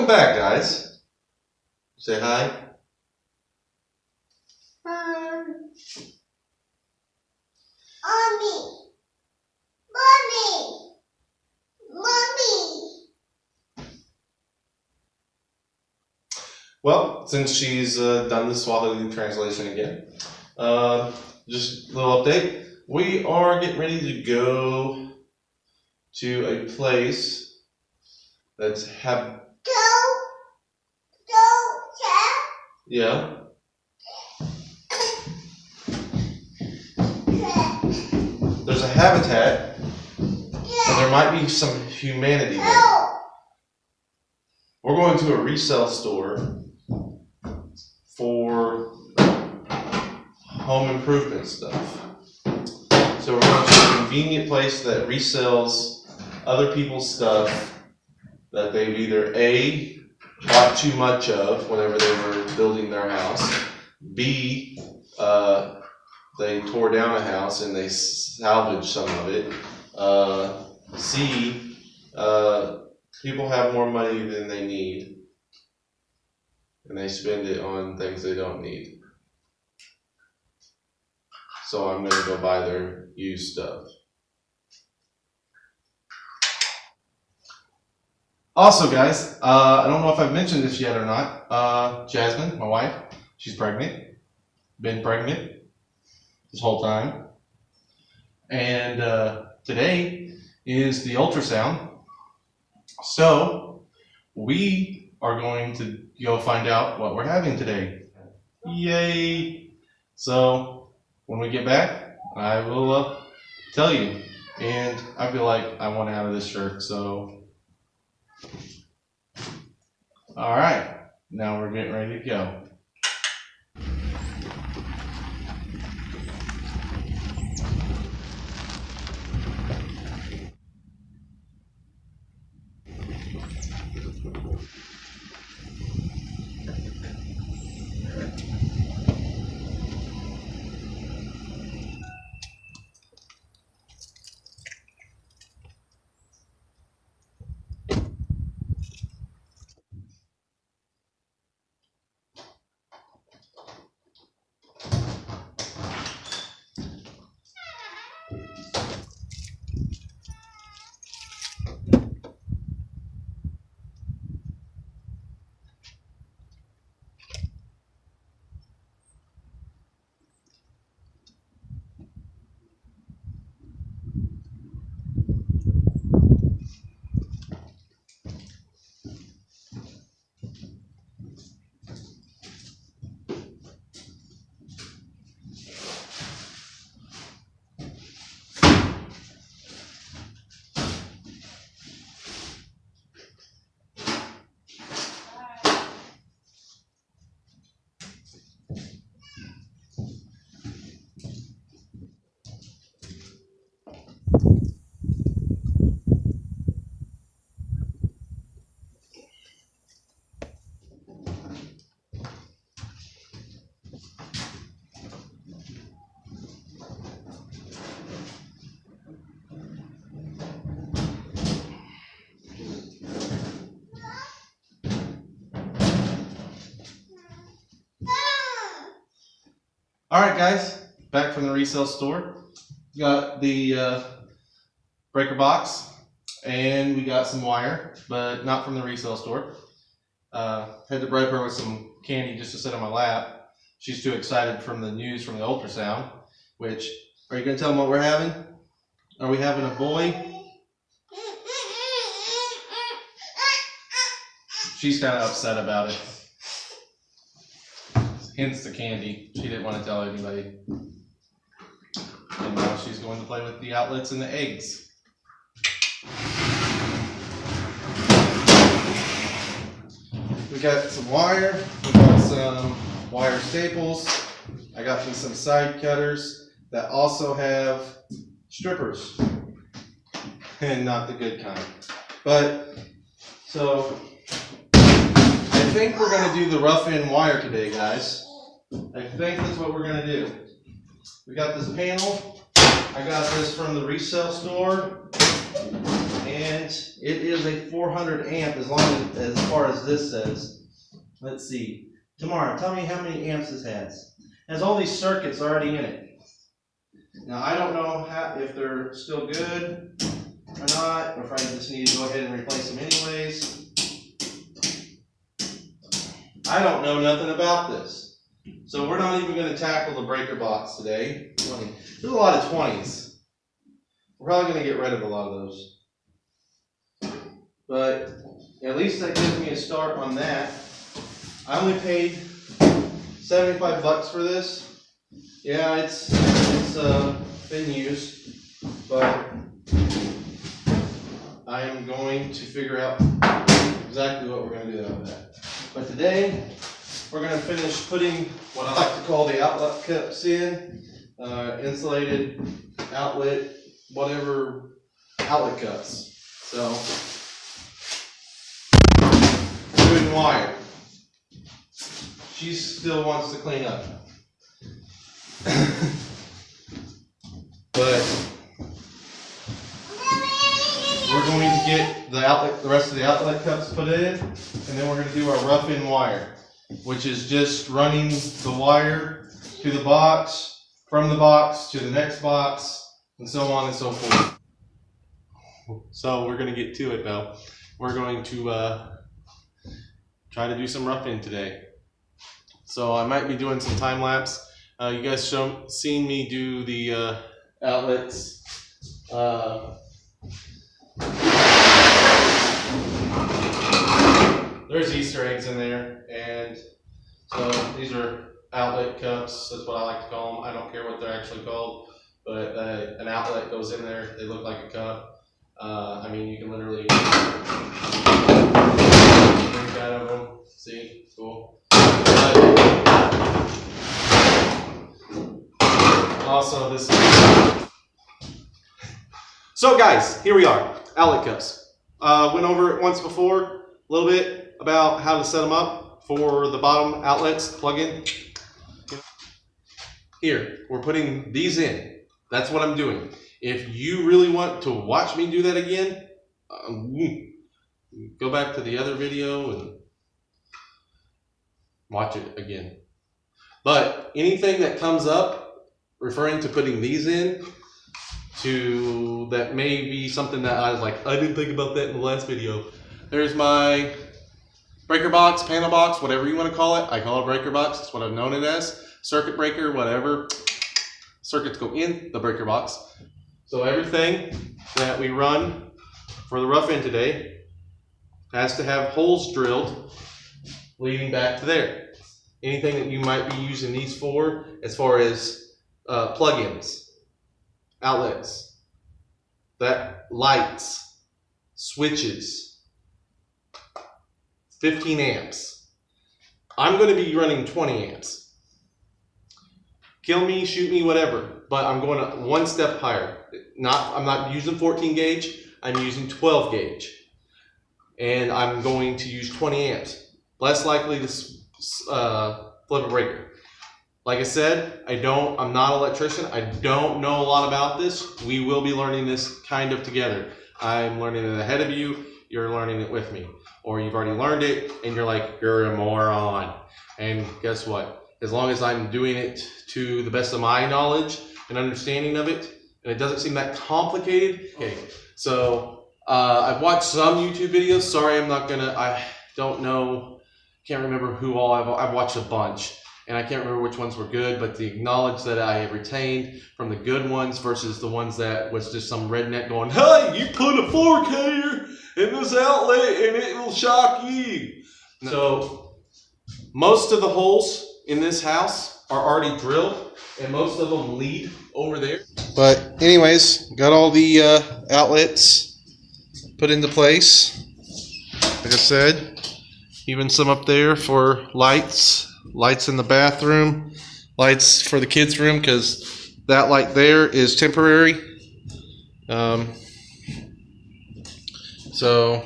back, guys. Say hi. Hi. Mommy. Mommy. Mommy. Well, since she's done the Swahili translation again, just a little update. We are getting ready to go to a place that's yeah. There's a habitat, and there might be some humanity there. We're going to a resale store for home improvement stuff. So we're going to a convenient place that resells other people's stuff that they've either A, bought too much of whenever they were building their house, B, they tore down a house and they salvaged some of it, C, people have more money than they need and they spend it on things they don't need. So I'm going to go buy their used stuff. Also, guys, I don't know if I've mentioned this yet or not. Jasmine, my wife, she's pregnant. Been pregnant this whole time. And today is the ultrasound. So we are going to go find out what we're having today. Yay! So when we get back, I will tell you. And I feel like I want out of this shirt, so. All right, now we're getting ready to go. All right, guys, back from the resale store. Got the breaker box, and we got some wire, but not from the resale store. Had to bribe her with some candy just to sit on my lap. She's too excited from the news from the ultrasound, which, are you going to tell them what we're having? Are we having a boy? She's kind of upset about it. Hence the candy. She didn't want to tell anybody. And now she's going to play with the outlets and the eggs. We got some wire. We got some wire staples. I got me some side cutters that also have strippers. And not the good kind. But, so, I think we're going to do the rough end wire today, guys. I think that's what we're going to do. We got this panel. I got this from the resale store. and it is a 400 amp as far as this says. Let's see. Tamara, tell me how many amps this has. It has all these circuits already in it. Now I don't know if they're still good or not, or if I just need to go ahead and replace them anyways. I don't know nothing about this. So we're not even going to tackle the breaker box today. 20. There's a lot of 20s. We're probably going to get rid of a lot of those. But at least that gives me a start on that. I only paid $75 for this. Yeah, it's been used, but I am going to figure out exactly what we're going to do with that. But today, we're going to finish putting what I like to call the outlet cups in, insulated outlet, whatever outlet cups. So, doing wire. She still wants to clean up. But we're going to get the rest of the outlet cups put in, and then we're going to do our rough-in wire, which is just running the wire to the box, from the box to the next box, and so on and so forth. So we're going to get to it though. We're going to try to do some rough-in today. So I might be doing some time lapse. You guys seen me do the outlets. There's Easter eggs in there, and so these are outlet cups. That's what I like to call them. I don't care what they're actually called, but an outlet goes in there. They look like a cup. I mean, you can literally drink out of them. See, cool. Also, this is... So guys, here we are, outlet cups. Went over it once before, a little bit about how to set them up for the bottom outlets, plug in. Here, we're putting these in. That's what I'm doing. If you really want to watch me do that again, go back to the other video and watch it again. But anything that comes up referring to putting these in, that may be something that I was like, I didn't think about that in the last video. There's my breaker box, panel box, whatever you want to call it. I call it breaker box. That's what I've known it as. Circuit breaker, whatever. Circuits go in the breaker box. So everything that we run for the rough-in today has to have holes drilled leading back to there. Anything that you might be using these for, as far as plug-ins, outlets, lights, switches, 15 amps. I'm going to be running 20 amps. Kill me, shoot me, whatever, but I'm going one step higher. I'm not using 14 gauge, I'm using 12 gauge. And I'm going to use 20 amps. Less likely to flip a breaker. Like I said, I'm not an electrician. I don't know a lot about this. We will be learning this kind of together. I'm learning it ahead of you. You're learning it with me. Or you've already learned it and you're like, you're a moron. And guess what? As long as I'm doing it to the best of my knowledge and understanding of it, and it doesn't seem that complicated. Okay, so I've watched some YouTube videos. Sorry, I don't know, can't remember who all I've watched a bunch. And I can't remember which ones were good, but the knowledge that I have retained from the good ones versus the ones that was just some redneck going, hey, you put a 4K in this outlet and it will shock you. So most of the holes in this house are already drilled and most of them lead over there. But anyways, got all the outlets put into place. Like I said, even some up there for lights. Lights in the bathroom, lights for the kids' room, because that light there is temporary. So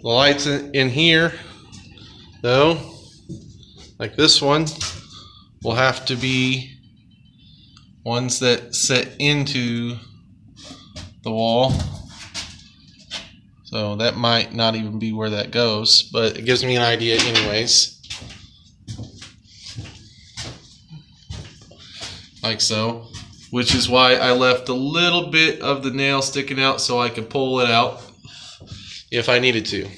the lights in here, though, like this one, will have to be ones that set into the wall. So that might not even be where that goes, but it gives me an idea anyways. Like so. Which is why I left a little bit of the nail sticking out so I could pull it out if I needed to.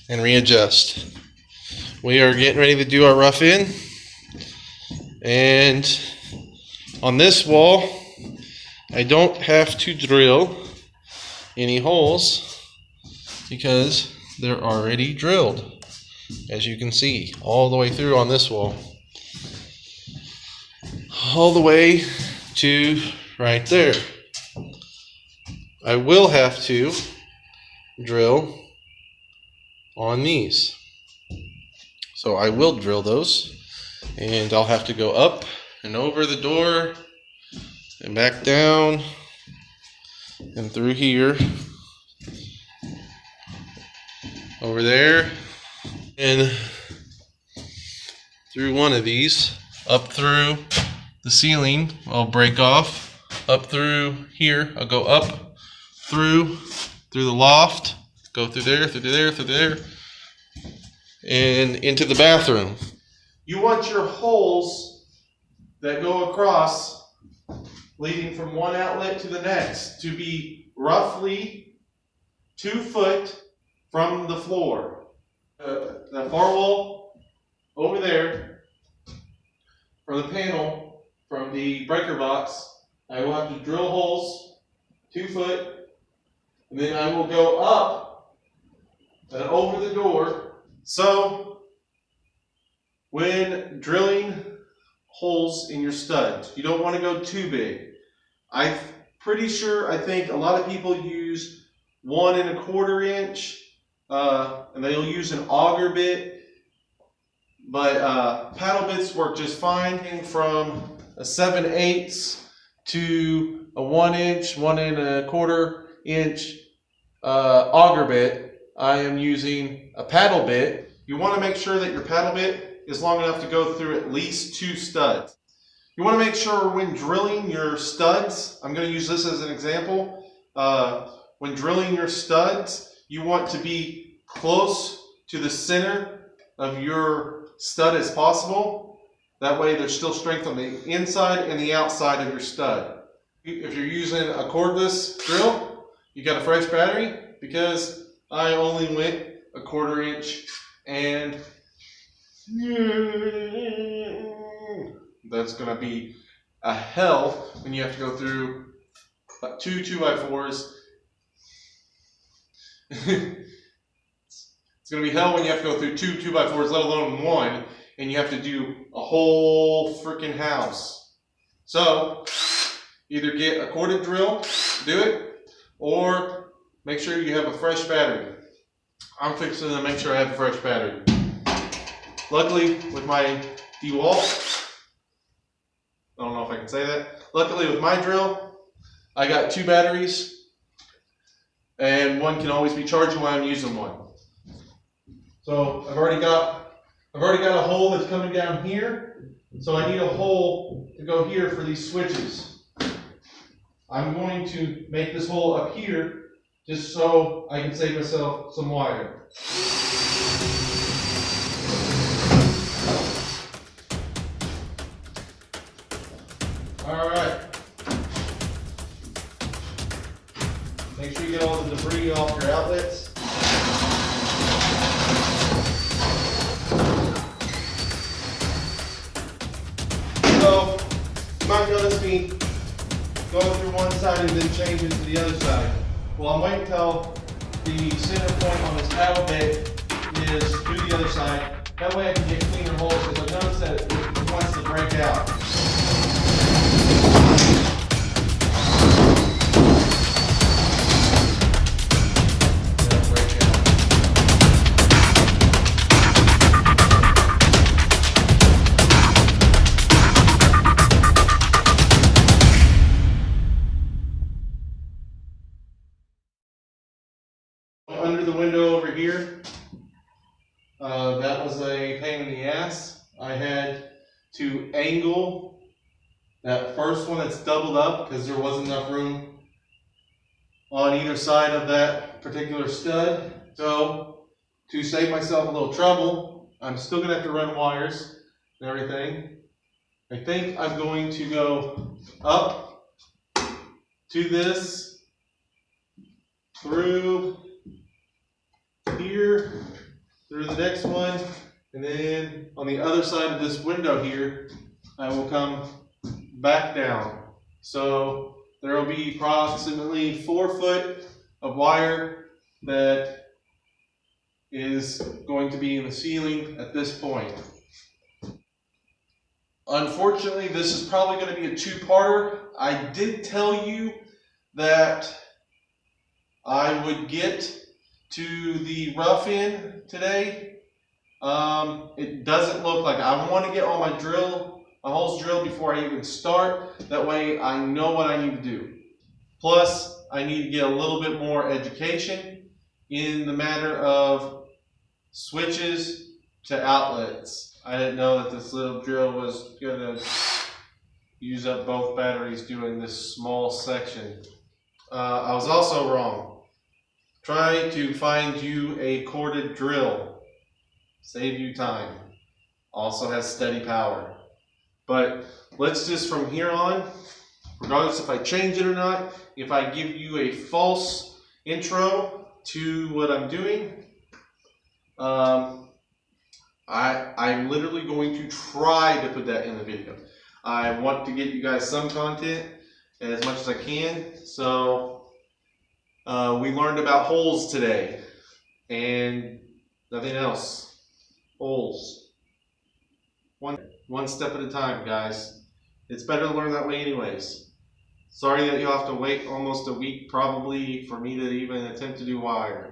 And readjust. We are getting ready to do our rough in. And on this wall, I don't have to drill any holes because they're already drilled, as you can see, all the way through on this wall. All the way to right there. I will have to drill on these. So I will drill those, and I'll have to go up and over the door and back down and through here, over there, and through one of these, up through the ceiling. I'll break off up through here. I'll go up through the loft, go through there, through there, through there, and into the bathroom. You want your holes that go across, leading from one outlet to the next, to be roughly 2 foot from the floor. The far wall over there, from the panel, from the breaker box, I will have to drill holes 2 foot, and then I will go up and over the door. So when drilling holes in your studs, you don't want to go too big. I'm pretty sure, I think a lot of people use 1 1/4 inch, and they'll use an auger bit, but paddle bits work just fine. From a 7/8 to a 1 inch, 1 1/4 inch auger bit, I am using a paddle bit. You want to make sure that your paddle bit is long enough to go through at least 2 studs. You want to make sure when drilling your studs, I'm going to use this as an example, when drilling your studs, you want to be close to the center of your stud as possible. That way there's still strength on the inside and the outside of your stud. If you're using a cordless drill, you got a fresh battery, because I only went a 1/4 inch, and that's going to be a hell when you have to go through 2 2x4s. It's going to be hell when you have to go through 2 2x4s, let alone 1, and you have to do a whole freaking house. So either get a corded drill, do it, or make sure you have a fresh battery. I'm fixing to make sure I have a fresh battery. Luckily, with my DeWalt, I don't know if I can say that. Luckily, with my drill, I got 2 batteries, and one can always be charging while I'm using one. So I've already got a hole that's coming down here, so I need a hole to go here for these switches. I'm going to make this hole up here just so I can save myself some wire. Alright. Make sure you get all the debris off your outlets. So, you might notice me going through one side and then changing to the other side. Well, I'm waiting until the center point on this paddle bit is to the other side. That way I can get cleaner holes, because I've noticed that it wants to break out. Under the window over here, that was a pain in the ass. I had to angle that first one that's doubled up because there wasn't enough room on either side of that particular stud. So to save myself a little trouble, I'm still gonna have to run wires and everything. I think I'm going to go up to this, through here, through the next one, and then on the other side of this window here, I will come back down. So there will be approximately 4 foot of wire that is going to be in the ceiling at this point. Unfortunately, this is probably going to be a two-parter. I did tell you that I would get to the rough end today. It doesn't look like I want to get all my holes drilled before I even start. That way I know what I need to do. Plus, I need to get a little bit more education in the matter of switches to outlets. I didn't know that this little drill was gonna use up both batteries doing this small section. I was also wrong. Try to find you a corded drill. Save you time. Also has steady power. But let's just from here on, regardless if I change it or not, if I give you a false intro to what I'm doing, I'm literally going to try to put that in the video. I want to get you guys some content as much as I can. So we learned about holes today and nothing else. Holes. One step at a time, guys. It's better to learn that way anyways. Sorry that you'll have to wait almost a week probably for me to even attempt to do wire.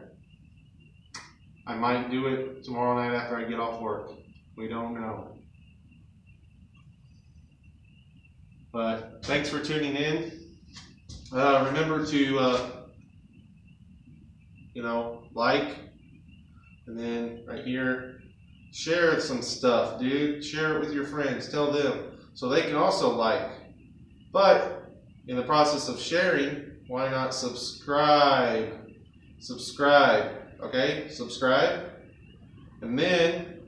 I might do it tomorrow night after I get off work. We don't know. But thanks for tuning in. Remember to, like, and then right here, share some stuff, dude. Share it with your friends. Tell them so they can also like. But in the process of sharing, why not subscribe? Subscribe. Okay, subscribe, and then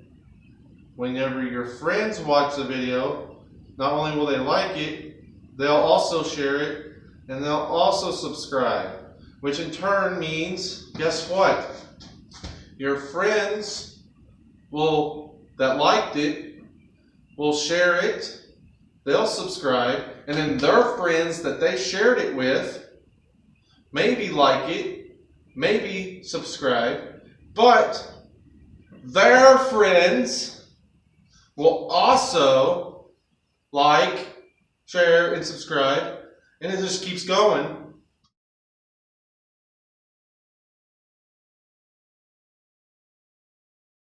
whenever your friends watch the video, not only will they like it, they'll also share it, and they'll also subscribe, which in turn means, guess what? Your friends that liked it will share it, they'll subscribe, and then their friends that they shared it with maybe like it, maybe subscribe, but their friends will also like, share, and subscribe, and it just keeps going